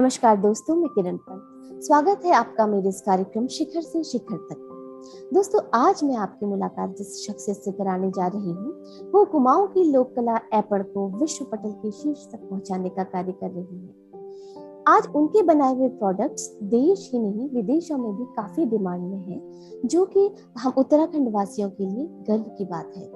नमस्कार दोस्तों, मैं किरण पंत। स्वागत है आपका मेरे इस कार्यक्रम शिखर से शिखर तक। दोस्तों, आज मैं आपकी मुलाकात जिस शख्सियत से कराने जा रही हूँ वो कुमाऊं की लोक कला ऐपण को विश्व पटल के शीर्ष तक पहुंचाने का कार्य कर रही है। आज उनके बनाए हुए प्रोडक्ट्स देश ही नहीं विदेशों में भी काफी डिमांड में है, जो कि हम उत्तराखंड वासियों के लिए गर्व की बात है।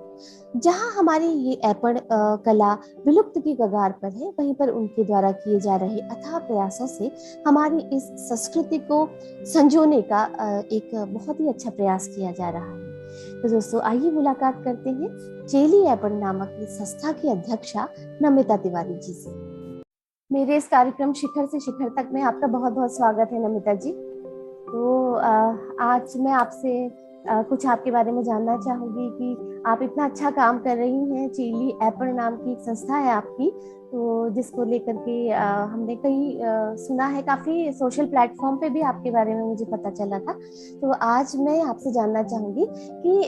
जहां हमारी ये ऐपण कला विलुप्त की कगार पर है, वहीं पर उनके द्वारा किए जा रहे अथाह प्रयासों से हमारी इस संस्कृति को संजोने का एक बहुत ही अच्छा प्रयास किया जा रहा है। तो दोस्तों, आइए मुलाकात करते हैं चेली ऐपण नामक इस संस्था की अध्यक्षा नमिता तिवारी जी से। मेरे इस कार्यक्रम शिखर से शिखर तक में आपका बहुत बहुत स्वागत है नमिता जी। तो आज मैं आपसे कुछ आपके बारे में जानना चाहूंगी कि आप इतना अच्छा काम कर रही हैं। चेली ऐपण नाम की एक संस्था है आपकी, तो जिसको लेकर के हमने कई सुना है, काफी सोशल प्लेटफॉर्म पे भी आपके बारे में मुझे पता चला था। तो आज मैं आपसे जानना चाहूंगी कि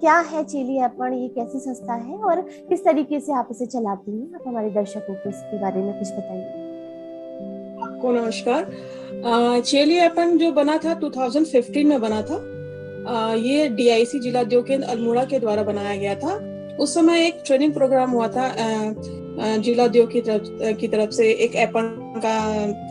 क्या है चेली ऐपण, ये कैसी संस्था है और किस तरीके से आप इसे चलाती हैं। आप हमारे दर्शकों को इसके बारे में कुछ बताइए। आपको नमस्कार। चेली ऐपण जो बना था 2015 में बना था। ये DIC जिला उद्योग केंद्र अल्मोड़ा के द्वारा बनाया गया था। उस समय एक ट्रेनिंग प्रोग्राम हुआ था जिला उद्योग की तरफ से, एक ऐपण का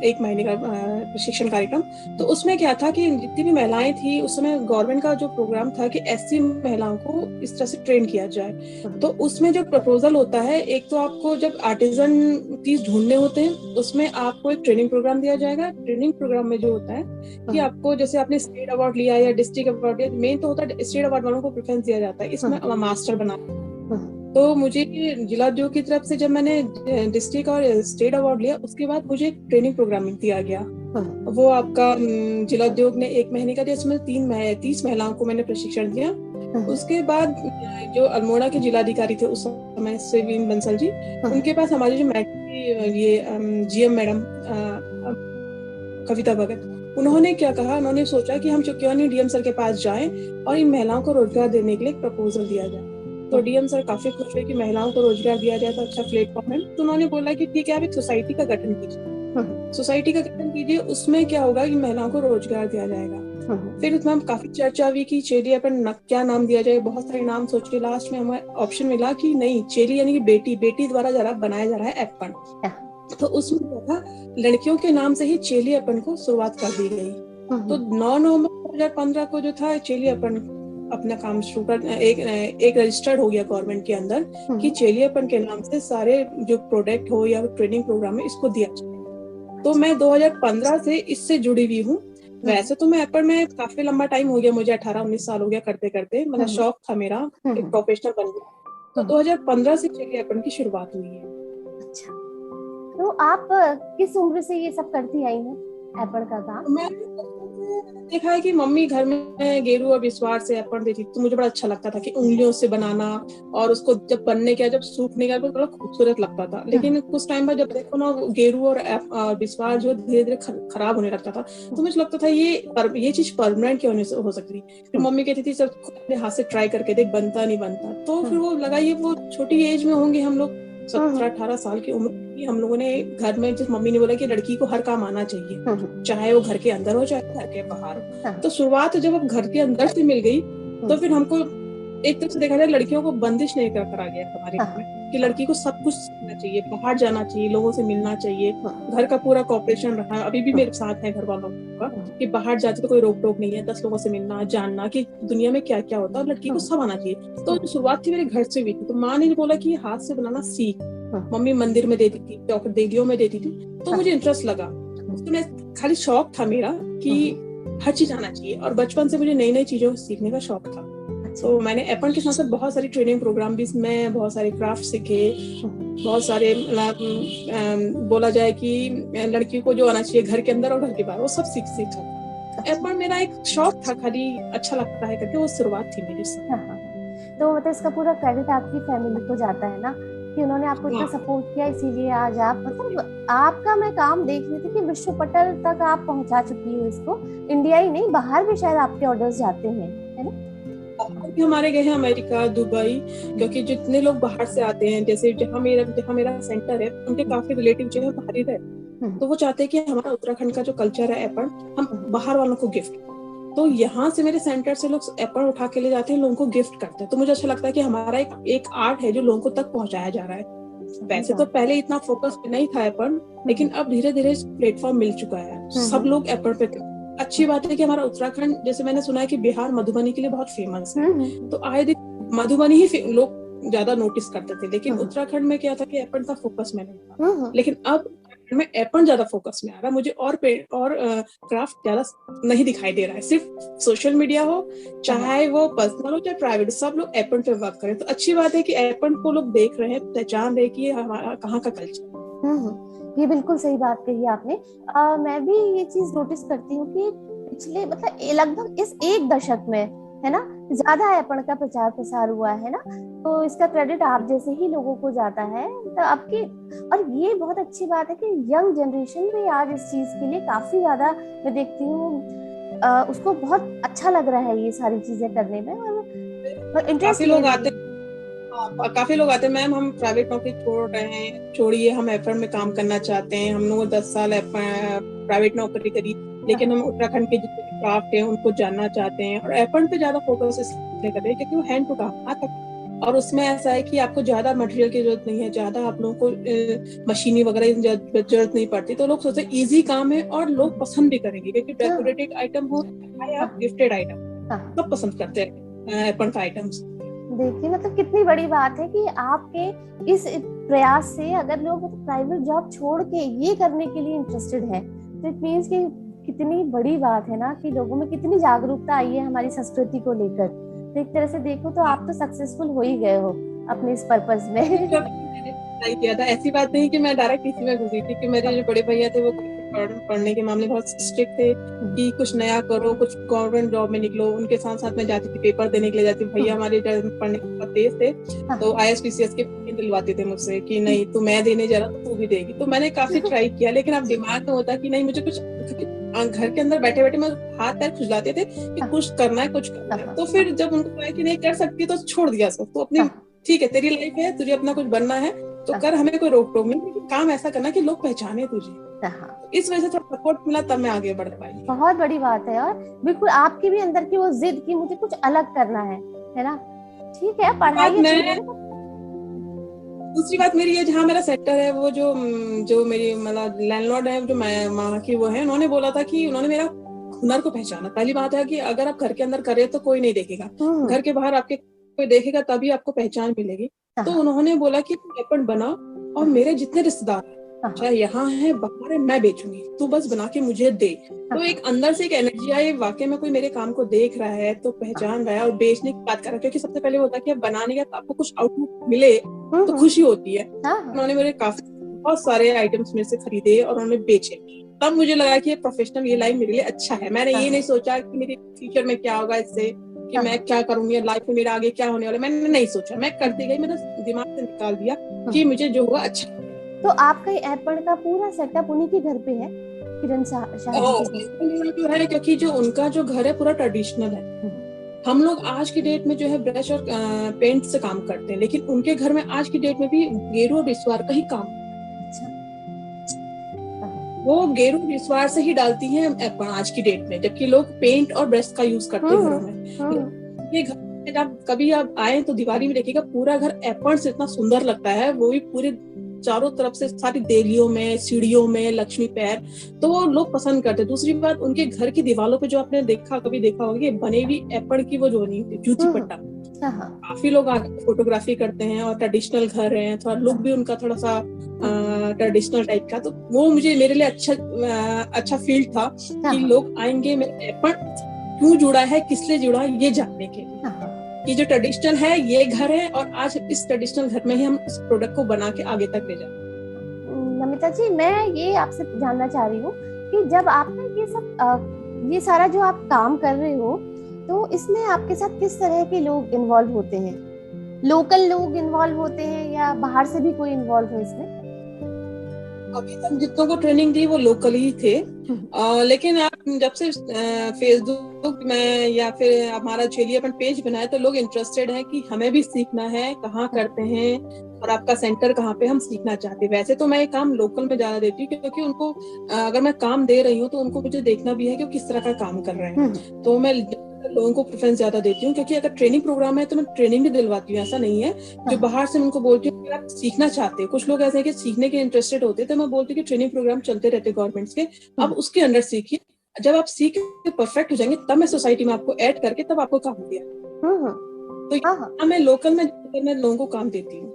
1 महीने का प्रशिक्षण कार्यक्रम। तो उसमें क्या था कि जितनी भी महिलाएं थी, उस समय गवर्नमेंट का जो प्रोग्राम था कि SC महिलाओं को इस तरह से ट्रेन किया जाए। तो उसमें जो प्रपोजल होता है, एक तो आपको जब आर्टिजन पीस ढूंढने होते हैं, उसमें आपको एक ट्रेनिंग प्रोग्राम दिया जाएगा। ट्रेनिंग प्रोग्राम में जो होता है कि आपको, जैसे आपने स्टेट अवार्ड लिया या डिस्ट्रिक्ट अवार्ड लिया, मेन तो होता है स्टेट अवार्ड वालों को प्रेफरेंस दिया जाता है, इसमें मास्टर बना। तो मुझे जिला उद्योग की तरफ से जब मैंने डिस्ट्रिक्ट और स्टेट अवार्ड लिया, उसके बाद मुझे एक ट्रेनिंग प्रोग्राम दिया गया। वो आपका जिला उद्योग ने 1 महीने का दिया, उसमें 30 महिलाओं को मैंने प्रशिक्षण दिया। उसके बाद जो अल्मोड़ा के जिलाधिकारी थे उस समय, सेविन बंसल जी, उनके पास हमारी जो ये GM मैडम कविता भगत, उन्होंने क्या कहा, उन्होंने सोचा कि हम क्यों नहीं DM सर के पास जाएं और इन महिलाओं को रोजगार देने के लिए एक प्रपोजल दिया जाए। तो DM सर काफी खुश हुए कि महिलाओं को रोजगार दिया जाए तो अच्छा प्लेटफॉर्म है। तो उन्होंने बोला कि ठीक है, आप एक सोसाइटी का गठन कीजिए। सोसाइटी का गठन कीजिए, उसमें क्या होगा कि महिलाओं को रोजगार दिया जाएगा। फिर उसमें काफी चर्चा हुई कि चेली ऐपण क्या नाम दिया जाए। बहुत सारे नाम सोचे, लास्ट में हमें ऑप्शन मिला कि नहीं, चेली यानी कि बेटी द्वारा जरा बनाया जा रहा है ऐपण। तो उसमें क्या था, लड़कियों के नाम से ही चेली ऐपण को शुरुआत कर दी गई। तो 9 नवंबर 2015 को जो था, चेली ऐपण अपना काम शुरू कर एक रजिस्टर्ड हो गया गवर्नमेंट के अंदर कि चेली ऐपण के नाम से सारे जो प्रोडक्ट हो या ट्रेनिंग प्रोग्राम है, इसको दिया जाए। तो मैं 2015 से इससे जुड़ी हुई हूँ। वैसे तो मैं ऐपण में काफी लंबा टाइम हो गया, मुझे 18-19 साल हो गया करते करते, मतलब शौक था मेरा, एक प्रोफेशनल बन गया। तो 2015 से चेली ऐपण की शुरुआत हुई है। अच्छा, तो आप किस उम्र से ये सब करती आई हैं ऐपण का काम? मैंने देखा है कि मम्मी घर में गेरू और बिस्वार से ऐपण देती, तो मुझे बड़ा अच्छा लगता था कि उंगलियों से बनाना, और उसको जब बनने के जब सूखने का बड़ा खूबसूरत लगता था। लेकिन कुछ टाइम बाद जब देखो ना, गेरू और बिस्वार जो धीरे धीरे खराब होने लगता था, तो मुझे लगता था ये चीज परमानेंट क्यों नहीं हो सकती। फिर मम्मी कहती थी सब अपने हाथ से ट्राई करके देख, बनता नहीं बनता। तो फिर वो लगा, ये वो छोटी एज में होंगे हम लोग, 17-18 साल की उम्र की, हम लोगों ने घर में, जिस मम्मी ने बोला कि लड़की को हर काम आना चाहिए, चाहे वो घर के अंदर हो चाहे घर के बाहर हो। तो शुरुआत जब अब घर के अंदर से मिल गई, तो फिर हमको एक तरह से देखा जाए, लड़कियों को बंदिश नहीं करा गया हमारे घर में कि लड़की को सब कुछ सीखना चाहिए, बाहर जाना चाहिए, लोगों से मिलना चाहिए। घर का पूरा कोऑपरेशन रहा, अभी भी मेरे साथ है घर वालों का, कि बाहर जाते तो कोई रोक टोक नहीं है, 10 लोगों से मिलना, जानना कि दुनिया में क्या क्या होता है, लड़की को सब आना चाहिए। तो शुरुआत थी मेरे घर से हुई थी। तो माँ ने बोला कि हाथ से बनाना सीख। मम्मी मंदिर में देती थी, चौक देवियों में देती थी, तो मुझे इंटरेस्ट लगा। तो मैं, खाली शौक था मेरा कि हर चीज आना चाहिए, और बचपन से मुझे नई नई चीजों सीखने का शौक था। तो मैंने ऐपण के साथ साथ बहुत सारी ट्रेनिंग प्रोग्राम भी में बहुत सारे क्राफ्ट सीखे, बहुत सारे, बोला जाए कि लड़की को जो आना चाहिए घर के अंदर और घर के बाहर, वो सब सीखा। ऐपण मेरा एक शौक था, खाली अच्छा लगता है करके, वो शुरुआत थी मेरी। तो मतलब इसका पूरा क्रेडिट आपकी फैमिली को जाता है ना, कि उन्होंने आपको इतना सपोर्ट किया, इसीलिए आज आप, मतलब आपका मैं काम देख रही थी कि विश्व पटल तक आप पहुंचा चुकी हो इसको। इंडिया ही नहीं, बाहर भी शायद आपके ऑर्डर्स जाते हैं, है ना? हमारे गए हैं अमेरिका, दुबई, क्योंकि जितने लोग बाहर से आते हैं, जैसे जहाँ मेरा सेंटर है, उनके काफी रिलेटिव जो है बाहर ही रहते हैं। तो वो चाहते हैं कि हमारा उत्तराखंड का जो कल्चर है एपण हम बाहर वालों को गिफ्ट, तो यहाँ से मेरे सेंटर से लोग एपण उठा के ले जाते हैं, लोगों को गिफ्ट करते हैं। तो मुझे अच्छा लगता है कि हमारा एक आर्ट है जो लोगों को तक पहुंचाया जा रहा है। वैसे तो पहले इतना फोकस नहीं था एपण, लेकिन अब धीरे धीरे प्लेटफॉर्म मिल चुका है, सब लोग एपण पे। अच्छी बात है कि हमारा उत्तराखंड, जैसे मैंने सुना है कि बिहार मधुबनी के लिए बहुत फेमस है, तो आए दिन मधुबनी ही लोग ज्यादा नोटिस करते थे, लेकिन उत्तराखंड में क्या था कि एपण का फोकस में नहीं था। लेकिन अब में एपण ज्यादा फोकस में आ रहा है मुझे, और क्राफ्ट ज्यादा नहीं दिखाई दे रहा है। सिर्फ सोशल मीडिया हो, चाहे वो पर्सनल हो चाहे प्राइवेट, सब लोग एपण पे वर्क करें। तो अच्छी बात है कि एपण को लोग देख रहे हैं, पहचान रहे कि हमारा कहाँ का कल्चर। ये बिल्कुल सही बात कही आपने। मैं भी ये चीज नोटिस करती हूँ कि पिछले मतलब लगभग इस एक दशक में है ना ज्यादा एपण का प्रचार प्रसार हुआ है ना, तो इसका क्रेडिट आप जैसे ही लोगों को जाता है। तो आपकी, और ये बहुत अच्छी बात है कि यंग जनरेशन भी आज इस चीज के लिए काफी ज्यादा, मैं देखती हूँ उसको बहुत अच्छा लग रहा है ये सारी चीजें करने में, और इंटरेस्ट काफी लोग आते हैं मैम, हम प्राइवेट नौकरी छोड़ रहे हैं, छोड़िए हम एपण में काम करना चाहते हैं, हम लोग 10 साल प्राइवेट नौकरी करी, लेकिन हम उत्तराखंड के जितने क्राफ्ट है उनको जानना चाहते हैं। और एपण पे ज्यादा फोकस इसलिए कर रहे हैं क्योंकि वो हैंड टू काम आता है, और उसमें ऐसा है कि आपको ज्यादा मटेरियल की जरूरत नहीं है, ज्यादा आप लोगों को मशीनी वगैरह जरूरत नहीं पड़ती। तो लोग सोचते हैं इजी काम है और लोग पसंद भी करेंगे, क्योंकि डेकोरेटिव आइटम हो या गिफ्टेड आइटम, सब पसंद करते हैं एपण का आइटम्स। देखिए मतलब कितनी बड़ी बात है कि आपके इस प्रयास से अगर लोग प्राइवेट जॉब छोड़ के ये करने के लिए इंटरेस्टेड है, तो इट मीन्स कि कितनी बड़ी बात है ना कि लोगों में कितनी जागरूकता आई है हमारी संस्कृति को लेकर। तो एक तरह से देखो तो आप तो सक्सेसफुल हो ही गए हो अपने इस पर्पस में। ट्राई किया था, ऐसी बात नहीं कि मैं डायरेक्ट इसी में घुसी थी, कि मेरे जो बड़े भैया थे वो पढ़ने के मामले बहुत स्ट्रिक्ट थे कि कुछ नया करो, कुछ गवर्नमेंट जॉब में निकलो। उनके साथ साथ मैं जाती थी, पेपर देने के लिए जाती थी। भैया हमारे पढ़ने के बहुत तेज थे, तो ISPCS के दिलवाते थे मुझसे कि नहीं तू, मैं देने जा रहा तो तू भी देगी। तो मैंने काफी ट्राई किया, लेकिन अब दिमाग में होता कि नहीं, मुझे कुछ घर के अंदर बैठे बैठे मैं हाथ पैर खुजलाते थे कि कुछ करना है कुछ करना है। तो फिर जब उनको कहा कि नहीं कर सकती तो छोड़ दिया सब, तो अपनी ठीक है तेरी लाइफ है, तुझे अपना कुछ बनना है तो कर, हमें कोई रोक टोक नहीं, लेकिन काम ऐसा करना कि लोग पहचाने तुझे। इस वजह से थोड़ा सपोर्ट मिला, तब मैं आगे बढ़ पाई। बहुत बड़ी बात है, और बिल्कुल आपकी भी अंदर की वो जिद कि मुझे कुछ अलग करना है ना। ठीक है, पढ़ाई। दूसरी बात मेरी है, जहाँ मेरा सेक्टर है वो जो मेरी मतलब लैंडलॉर्ड है, जो माँ की वो है, उन्होंने बोला था कि उन्होंने मेरा हुनर को पहचाना। पहली बात है कि अगर आप घर के अंदर करे तो कोई नहीं देखेगा, घर के बाहर आपके कोई देखेगा तभी आपको पहचान मिलेगी। तो उन्होंने बोला कि एपण बना और मेरे जितने रिश्तेदार चाहे यहाँ है बाहर है, मैं बेचूंगी, तू बस बना के मुझे दे। तो एक अंदर से एक एनर्जी आई, वाकई में कोई मेरे काम को देख रहा है तो पहचान रहा है और बेचने की बात कर रहा है। क्योंकि सबसे पहले होता है कि अब बनाने का आपको कुछ आउटपुट मिले तो खुशी होती है। उन्होंने मेरे बहुत सारे आइटम्स मेरे से खरीदे और उन्होंने बेचे। तब मुझे लगा कि ये प्रोफेशनल, ये लाइफ मेरे लिए अच्छा है। मैंने ये नहीं सोचा कि मेरे फ्यूचर में क्या होगा इससे, कि मैं क्या करूंगी लाइफ में, मेरा आगे क्या होने वाला, मैंने नहीं सोचा, मैं करती गई, मैंने दिमाग से निकाल दिया कि मुझे जो हुआ अच्छा। तो आपका एपण का पूरा सेटअप उन्हीं के घर पे है, किरण शाह जो है, क्योंकि जो उनका जो घर है पूरा ट्रेडिशनल है। हम लोग आज की डेट में जो है ब्रश और पेंट से काम करते हैं, लेकिन उनके घर में आज की डेट में भी गेरू और विस्वार का ही काम। वो गेरू विस्वार से ही डालती हैं एपण आज की डेट में, जबकि लोग पेंट और ब्रश का यूज करते हैं घरों में। ये घर में जब कभी आप आए तो दिवाली में देखिएगा पूरा घर एपण से इतना सुंदर लगता है, वो भी पूरे चारों तरफ से सारी देलियों में, सीढ़ियों में लक्ष्मी पैर, तो वो लोग पसंद करते हैं। दूसरी बात, उनके घर की दीवारों पे जो आपने कभी देखा होगा, बने हुई एपण की वो जो नहीं होती जूती पट्टा, काफी लोग फोटोग्राफी करते हैं और ट्रेडिशनल घर है, थोड़ा लुक भी उनका थोड़ा सा ट्रेडिशनल टाइप का। तो वो मेरे लिए अच्छा फील था कि लोग आएंगे, मेरा एपण क्यों जुड़ा है, किस लिए जुड़ा है, ये जानने के लिए कि जो ट्रेडिशनल है ये घर है, और आज इस ट्रेडिशनल घर में ही हम इस प्रोडक्ट को बना के आगे तक ले जाए। नमिता जी, मैं ये आपसे जानना चाह रही हूँ कि जब आपने ये सारा जो आप काम कर रहे हो, तो इसमें आपके साथ किस तरह के लोग इन्वॉल्व होते हैं? लोकल लोग इन्वॉल्व होते हैं या बाहर से भी कोई इन्वॉल्व है इसमें? अभी तक जितनों को ट्रेनिंग दी वो लोकल ही थे, लेकिन आप जब से फेसबुक में या फिर हमारा चलिए अपन पेज बनाया तो लोग इंटरेस्टेड हैं कि हमें भी सीखना है, कहाँ करते हैं, और आपका सेंटर कहाँ पे, हम सीखना चाहते हैं। वैसे तो मैं ये काम लोकल में ज्यादा देती हूँ, क्योंकि उनको अगर मैं काम दे रही हूँ तो उनको मुझे देखना भी है कि वो किस तरह का काम कर रहे हैं। तो मैं लोगों को प्रेफरेंस ज्यादा देती हूँ, क्योंकि अगर ट्रेनिंग प्रोग्राम है तो मैं ट्रेनिंग भी दिलवाती हूँ, ऐसा नहीं है। जो बाहर से उनको बोलती हूँ कि आप सीखना चाहते हो, कुछ लोग ऐसे हैं कि सीखने के इंटरेस्टेड होते हैं, तो मैं बोलती हूँ कि ट्रेनिंग प्रोग्राम चलते रहते हैं गवर्नमेंट्स के, अब उसके अंडर सीखिए। जब आप सीख के परफेक्ट हो जाएंगे तब मैं सोसाइटी में आपको ऐड करके तब आपको काम दिया। तो मैं लोकल में मैं लोगों को काम देती हूँ।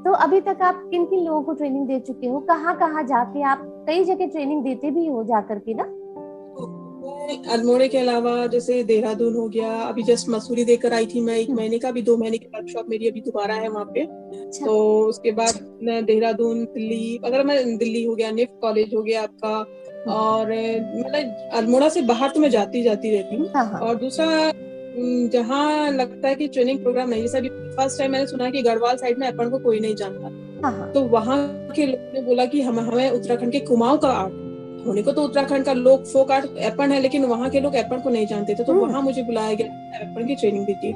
तो अभी तक आप किन किन लोगों को ट्रेनिंग दे चुके हो, कहाँ कहाँ जाके? आप कई जगह ट्रेनिंग देते भी हो जाकर के ना? अल्मोड़े के अलावा जैसे देहरादून हो गया, अभी जस्ट मसूरी देकर आई थी मैं 1 महीने का, अभी 2 महीने की वर्कशॉप मेरी अभी दोबारा है वहाँ पे। तो उसके बाद मैं देहरादून, दिल्ली, अगर मैं दिल्ली हो गया, निफ्ट कॉलेज हो गया आपका, और मतलब अल्मोड़ा से बाहर तो मैं जाती रहती हूँ। और दूसरा जहाँ लगता है कि ट्रेनिंग प्रोग्राम नहीं, जैसे अभी फर्स्ट टाइम मैंने सुना कि गढ़वाल साइड में अपन को कोई नहीं जानता, तो वहाँ के लोगों ने बोला कि हमें उत्तराखंड के कुमाऊं का आर्ट होने को, तो उत्तराखंड का लोक फोक आर्ट एपन है, लेकिन वहाँ के लोग एपन को नहीं जानते थे, तो वहाँ मुझे बुलाया गया एपन की ट्रेनिंग दीजिए।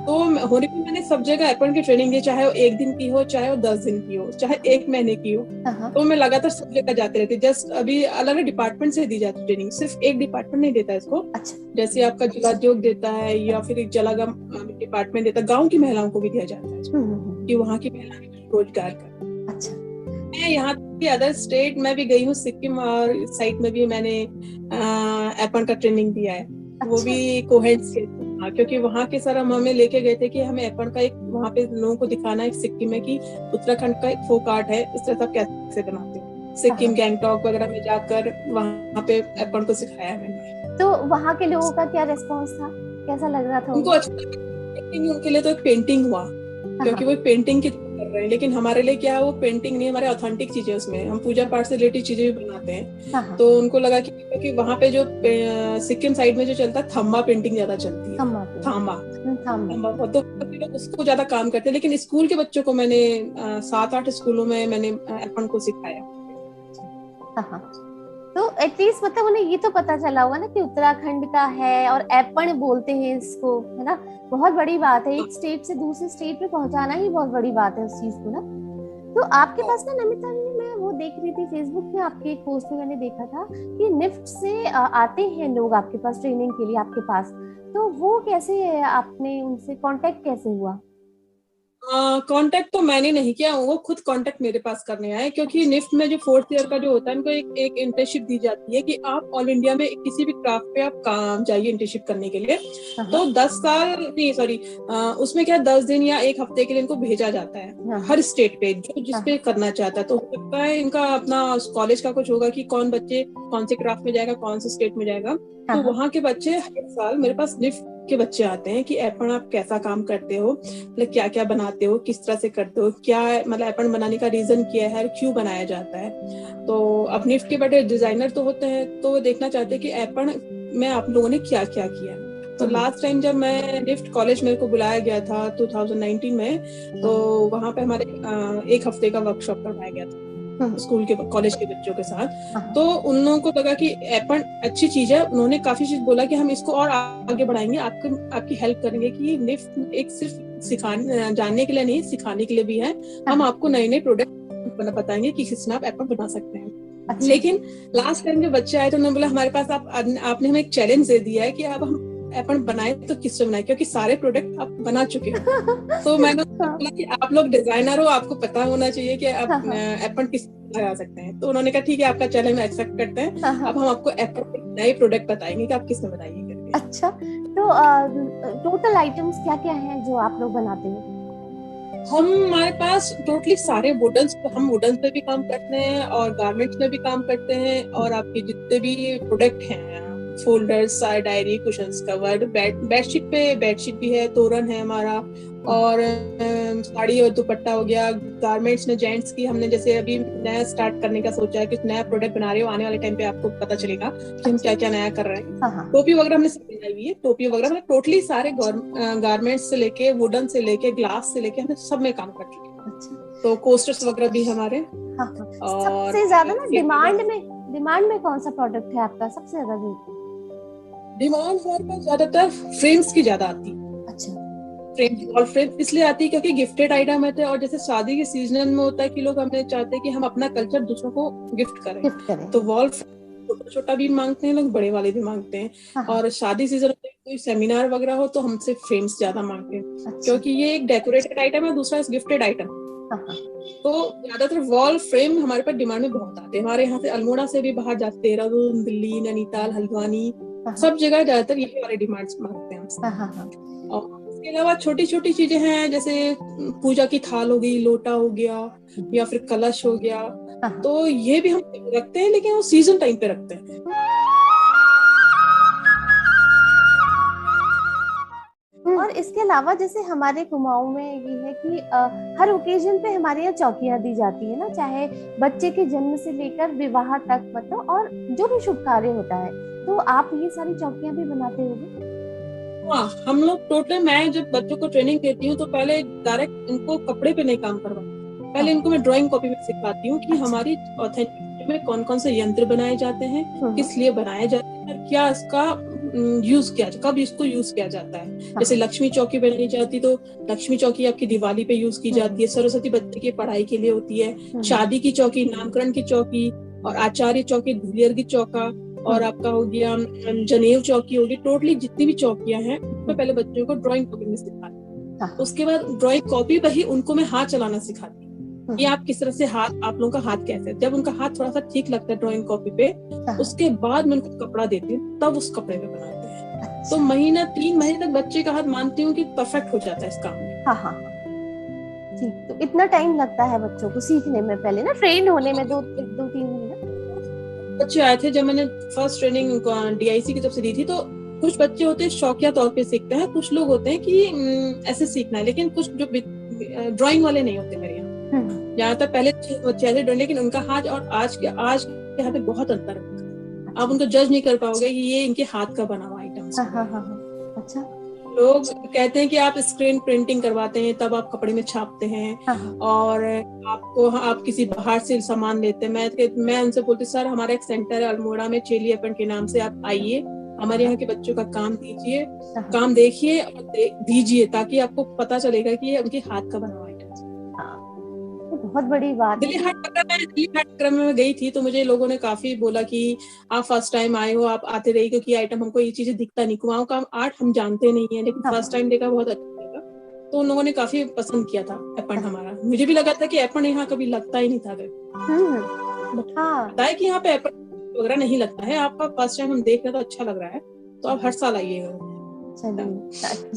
तो होने को मैंने सब जगह एपन की ट्रेनिंग दी, चाहे वो 1 दिन की हो, चाहे वो 10 दिन की हो, चाहे 1 महीने की हो, तो मैं लगातार सब जगह जाते रहती। जस्ट अभी अलग अलग डिपार्टमेंट से दी जाती ट्रेनिंग, सिर्फ एक डिपार्टमेंट नहीं देता इसको। जैसे आपका जलाद्योग देता है या फिर एक जलागम डिपार्टमेंट देता है, गाँव की महिलाओं को भी दिया जाता है कि वहाँ की महिलाएं रोजगार कर। मैं यहाँ की अदर स्टेट में भी गई हूँ, सिक्किम और साइड में भी मैंने एपन का ट्रेनिंग दिया है। वो भी कोहेड से, क्योंकि वहाँ के सर हमें लेके गए थे कि हमें एपन का एक वहाँ पे लोगों को दिखाना है सिक्किम में कि उत्तराखंड का एक फोक आर्ट है, इस तरह कैसे बनाते हैं। सिक्किम गैंगटॉक वगैरह में जाकर वहाँ पे एपन को सिखाया मैंने। तो वहाँ के लोगों का क्या रिस्पॉन्स था, कैसा लग रहा था उनको? अच्छा, उनके लिए तो एक पेंटिंग हुआ, क्योंकि वो पेंटिंग की कर रहे हैं, लेकिन हमारे लिए क्या है, वो पेंटिंग नहीं, हमारे ऑथेंटिक चीजें उसमें, हम पूजा पाठ से रिलेटेड चीजें भी बनाते हैं। तो उनको लगा कि क्योंकि वहाँ पे जो सिक्किम साइड में जो चलता है थम्बा पेंटिंग ज्यादा चलती है, थम्बा, तो लोग उसको ज्यादा काम करते हैं। लेकिन स्कूल के बच्चों को मैंने 7-8 स्कूलों में मैंने एपन को सिखाया। तो एटलीस्ट मतलब उन्हें ये तो पता चला होगा ना कि उत्तराखंड का है और एपन बोलते हैं इसको, है ना? बहुत बड़ी बात है, एक स्टेट से दूसरे स्टेट में पहुंचाना ही बहुत बड़ी बात है उस चीज को ना। तो आपके पास ना नमिता, मैं वो देख रही थी फेसबुक में, आपके एक पोस्ट में मैंने देखा था कि निफ्ट से आते हैं लोग आपके पास ट्रेनिंग के लिए आपके पास, तो वो कैसे, आपने उनसे कांटेक्ट कैसे हुआ? कांटेक्ट तो मैंने नहीं किया, वो खुद कांटेक्ट मेरे पास करने आए, क्योंकि निफ्ट में जो 4th ईयर का जो होता है उनको एक इंटर्नशिप दी जाती है कि आप ऑल इंडिया में किसी भी क्राफ्ट पे आप काम जाइए इंटर्नशिप करने के लिए। तो 10 साल नहीं, सॉरी, उसमें क्या 10 दिन या 1 हफ्ते के लिए इनको भेजा जाता है हर स्टेट पे, जो जिस पे करना चाहता है। तो हो सकता है इनका अपना कॉलेज का कुछ होगा कि कौन बच्चे कौन से क्राफ्ट में जाएगा, कौन से स्टेट में जाएगा। तो वहाँ के बच्चे हर साल मेरे पास निफ्ट के बच्चे आते हैं कि एपन आप कैसा काम करते हो, मतलब क्या क्या बनाते हो, किस तरह से करते हो, क्या मतलब एपन बनाने का रीजन क्या है, क्यों बनाया जाता है। तो अब निफ्ट के बड़े डिजाइनर तो होते हैं, तो वो देखना चाहते हैं कि एपन में आप लोगों ने क्या क्या किया। तो लास्ट टाइम जब मैं निफ्ट कॉलेज मेरे को बुलाया गया था 2019 में, तो वहां पे हमारे 1 हफ्ते का वर्कशॉप करवाया गया था स्कूल के कॉलेज के बच्चों के साथ। तो उन लोगों को लगा कि एपन अच्छी चीज है, उन्होंने काफी चीज बोला कि हम इसको और आगे बढ़ाएंगे, आपकी हेल्प करेंगे कि निफ्ट एक सिर्फ सिखाने जानने के लिए नहीं, सिखाने के लिए भी है। हम आपको नए नए प्रोडक्ट बताएंगे कि किस तरह आप एपन बना सकते हैं। लेकिन लास्ट टाइम जो बच्चे आए तो उन्होंने बोला हमारे पास आपने हमें एक चैलेंज दे दिया है कि अब हम एपन बनाए तो किससे बनाए, क्योंकि सारे प्रोडक्ट आप बना चुके हो। तो मैंने बोला कि आप लोग डिजाइनर हो, आपको पता होना चाहिए कि आप एपन किस लगा सकते हैं। तो उन्होंने कहा ठीक है, आपका चैलेंज एक्सेप्ट करते हैं, अब हम आपको एपन नए प्रोडक्ट बताएंगे कि आप किसमें बनाइए करके। अच्छा, तो टोटल आइटम्स क्या क्या हैं जो आप लोग बनाते हैं? हमारे पास टोटली सारे वुडन्स, हम वुडन पे भी काम करते हैं और गारमेंट्स में भी काम करते हैं, और आपके जितने भी प्रोडक्ट हैं, folders, diary, cushions, cover, bedsheet पे बेडशीट भी है, तोरण है हमारा, और साड़ी और दुपट्टा हो गया। गारमेंट्स में जेंट्स की हमने जैसे अभी नया स्टार्ट करने का सोचा है कि नया प्रोडक्ट बना रहे हो, आने वाले टाइम पे आपको पता चलेगा कि हम क्या क्या नया कर रहे हैं। टोपी वगैरह हमने सब बनाई हुई है, टोपी वगैरह मतलब टोटली सारे गारमेंट्स से लेके वुडन से लेके ग्लास से लेके हमने सब में काम कर चुके हैं। तो कोस्टर्स वगैरह भी हमारे। सबसे ज्यादा ना डिमांड में कौन सा प्रोडक्ट है आपका सबसे ज्यादा? डिमांड हमारे पास ज्यादातर फ्रेम्स की ज्यादा आती है। अच्छा। फ्रेम वॉल फ्रेम इसलिए आती है क्योंकि गिफ्टेड आइटम है, और जैसे शादी के सीजन में होता है कि लोग हमें चाहते हैं कि हम अपना कल्चर दूसरों को गिफ्ट करें, गिफ्ट करें। तो वॉल छोटा छोटा भी मांगते हैं लोग, बड़े वाले भी मांगते हैं। हाँ, हाँ। और शादी सीजन में कोई सेमिनार वगैरह हो तो हमसे फ्रेम्स ज्यादा मांगते हैं, अच्छा। क्योंकि ये एक डेकोरेटेड आइटम है, दूसरा गिफ्टेड आइटम। हाँ, हाँ। तो ज्यादातर वॉल फ्रेम हमारे पास डिमांड में बहुत आते हैं। हमारे यहाँ से अल्मोड़ा से भी बाहर जाते, देहरादून, दिल्ली, नैनीताल, हल्द्वानी, हाँ, सब जगह ज्यादातर यही वाले डिमांड्स मांगते हैं हमसे। हाँ, हाँ, हाँ। और इसके अलावा छोटी छोटी चीजें हैं, जैसे पूजा की थाल हो गई, लोटा हो गया, या फिर कलश हो गया, हाँ, हाँ। तो ये भी हम रखते हैं, लेकिन वो सीजन टाइम पे रखते हैं। और इसके अलावा जैसे हमारे कुमाऊं में ये है कि हर ओकेजन पे हमारे यहाँ चौकियां दी जाती है ना, चाहे बच्चे के जन्म से लेकर विवाह तक, मतलब और जो भी शुभ कार्य होता है, तो आप ये सारी चौकियां भी बनाते होंगे। हाँ, हम लोग टोटल, मैं जब बच्चों को ट्रेनिंग देती हूँ तो पहले डायरेक्ट इनको कपड़े पे नहीं काम करवाती, पहले इनको मैं ड्राइंग कॉपी में सिखाती हूँ कि अच्छा। हमारी ऑथेंटिक में कौन कौन से यंत्र बनाए जाते हैं, किस लिए बनाए जाते हैं, और क्या इसका यूज किया, कब इसको यूज किया जाता है। जैसे लक्ष्मी चौकी बनाई जाती, तो लक्ष्मी चौकी आपकी दिवाली पे यूज की जाती है, सरस्वती बच्चे की पढ़ाई के लिए होती है, शादी की चौकी, नामकरण की चौकी, और आचार्य चौकी, धुलियर की चौका, और आपका हो गया जनेऊ चौकी होगी। टोटली जितनी भी चौकियां हैं उसमें पहले बच्चों को ड्राइंग कॉपी में सिखाती, उसके बाद ड्राइंग कॉपी पर ही उनको मैं हाथ चलाना सिखाती कि आप किस तरह से हाथ, आप लोगों का हाथ कैसे, जब उनका हाथ थोड़ा सा ठीक लगता है ड्राइंग कॉपी पे, उसके बाद मैं उनको कपड़ा देती हूँ, तब उस कपड़े पे बनाते हैं। तो महीना 3 महीने तक बच्चे का हाथ मानती हूँ कि परफेक्ट हो जाता है इस काम में। हाँ, हाँ। ठीक, तो इतना टाइम लगता है बच्चों को सीखने में, पहले ना ट्रेन होने में 2-3 महीना। बच्चे आए थे जब मैंने फर्स्ट ट्रेनिंग DIC की तरफ से दी थी, तो कुछ बच्चे होते हैं शौकिया तौर पे सीखते हैं, कुछ लोग होते हैं कि ऐसे सीखना है, लेकिन कुछ जो ड्राइंग वाले नहीं होते मेरे यहाँ। ज्यादातर पहले बच्चे ऐसे ड्राइंग, लेकिन उनका हाथ और आज के हाथ में बहुत अंतर है। आप उनको जज नहीं कर पाओगे कि ये इनके हाथ का बना हुआ आइटम। अच्छा। लोग कहते हैं कि आप स्क्रीन प्रिंटिंग करवाते हैं, तब आप कपड़े में छापते हैं, और आप किसी बाहर से सामान लेते हैं। मैं उनसे बोलती, सर हमारा एक सेंटर है अल्मोड़ा में, चेली अपन के नाम से, आप आइए, हमारे यहाँ के बच्चों का काम कीजिए, काम देखिए और दीजिए, ताकि आपको पता चलेगा कि ये उनके हाथ का बना हुआ आइटम। बहुत बड़ी बात है। दिल्ली हाट में गई थी, तो मुझे लोगों ने काफी बोला कि आप फर्स्ट टाइम आए हो, आप आते रहिए, क्योंकि आइटम हमको ये चीजें दिखता नहीं, कुमाऊं का आर्ट हम जानते नहीं है, लेकिन फर्स्ट टाइम देखा, बहुत अच्छा लगा। तो उन लोगों ने काफी पसंद किया था एपन हमारा। मुझे भी लगा था कि एपन यहाँ कभी लगता ही नहीं था, बताया कि यहाँ पे एपन वगैरह नहीं लगता है, आपका फर्स्ट टाइम हम देख रहे तो अच्छा लग रहा है, तो आप हर साल आइएगा। चलिए,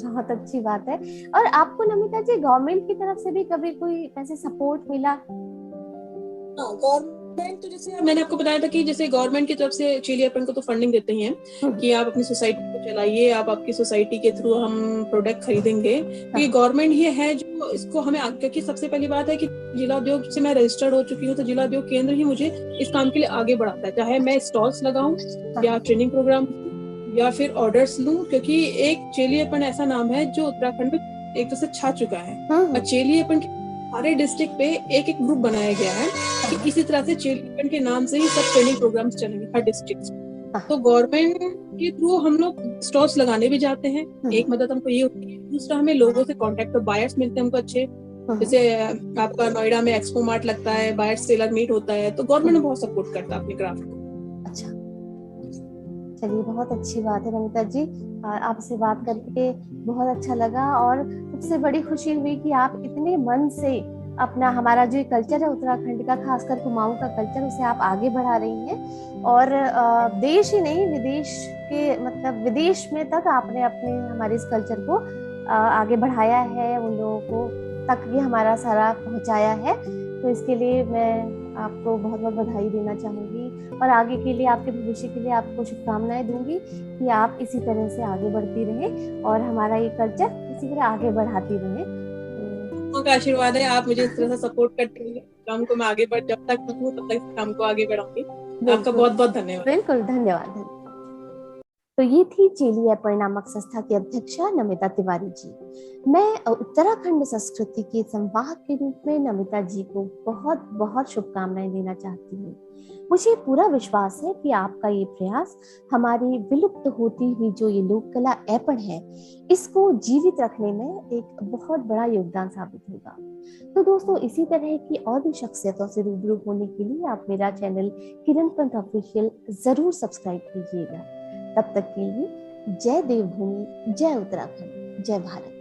बहुत अच्छी बात है। और आपको नमिता जी गवर्नमेंट की तरफ से भी कभी कोई ऐसे सपोर्ट मिला? गवर्नमेंट तो जैसे मैंने आपको बताया था कि जैसे गवर्नमेंट की तरफ से चेली अपन को तो फंडिंग देते ही हैं कि आप अपनी सोसाइटी को चलाइए, आप आपकी सोसाइटी के थ्रू हम प्रोडक्ट खरीदेंगे, क्योंकि गवर्नमेंट ये है जो इसको हमें, क्योंकि सबसे पहली बात है कि जिला उद्योग से मैं रजिस्टर्ड हो चुकी हूँ, तो जिला उद्योग केंद्र ही मुझे इस काम के लिए आगे बढ़ाता है, चाहे मैं स्टॉल्स लगाऊं या ट्रेनिंग प्रोग्राम या फिर ऑर्डर्स लूं, क्योंकि एक चेली अपन ऐसा नाम है जो उत्तराखंड में एक तरह से छा चुका है। और चेली अपन सारे डिस्ट्रिक्ट पे एक एक ग्रुप बनाया गया है कि इसी तरह से चेली के नाम से ही सब ट्रेनिंग प्रोग्राम्स चलेंगे हर डिस्ट्रिक्ट। तो गवर्नमेंट के थ्रू हम लोग स्टॉल्स लगाने भी जाते हैं, एक मदद हमको ये होती है। दूसरा, हमें लोगों से कांटेक्ट, बायर्स मिलते हैं हमको अच्छे, जैसे आपका नोएडा में एक्सपो मार्ट लगता है, बायर सेलर मीट होता है, तो गवर्नमेंट बहुत सपोर्ट करता है अपने क्राफ्ट को। अच्छा, चलिए, बहुत अच्छी बात है नमिता जी, आपसे बात करके बहुत अच्छा लगा। और सबसे बड़ी खुशी हुई कि आप इतने मन से अपना, हमारा जो कल्चर है उत्तराखंड का, खासकर कुमाऊं का कल्चर, उसे आप आगे बढ़ा रही हैं। और देश ही नहीं, विदेश के, मतलब विदेश में तक आपने अपने हमारे इस कल्चर को आगे बढ़ाया है, उन लोगों को तक भी हमारा सारा पहुंचाया है। तो इसके लिए मैं आपको बहुत बहुत बधाई देना चाहूंगी, और आगे के लिए, आपके भविष्य के लिए आपको शुभकामनाएं दूंगी कि आप इसी तरह से आगे बढ़ती रहें और हमारा ये कल्चर इसी तरह आगे बढ़ाती रहें। का आशीर्वाद है, आप मुझे इस तरह से सपोर्ट करते हैं, काम को मैं आगे बढ़, जब तक हूँ तब तक इस काम को आगे बढ़ाऊंगी। आपका बहुत बहुत धन्यवाद। बिल्कुल, धन्यवाद। तो ये थी चेली एपल नामक संस्था की अध्यक्षा नमिता तिवारी जी। मैं उत्तराखंड संस्कृति के संवाहक के रूप में नमिता जी को बहुत बहुत शुभकामनाएं देना चाहती हूँ। मुझे पूरा विश्वास है कि आपका ये प्रयास हमारी विलुप्त होती हुई जो ये लोक कला ऐपण है, इसको जीवित रखने में एक बहुत बड़ा योगदान साबित होगा। तो दोस्तों, इसी तरह की और भी शख्सियतों से रूबरू होने के लिए आप मेरा चैनल किरण पंत ऑफिशियल जरूर सब्सक्राइब कीजिएगा। तब तक के लिए जय देवभूमि, जय उत्तराखंड, जय भारत।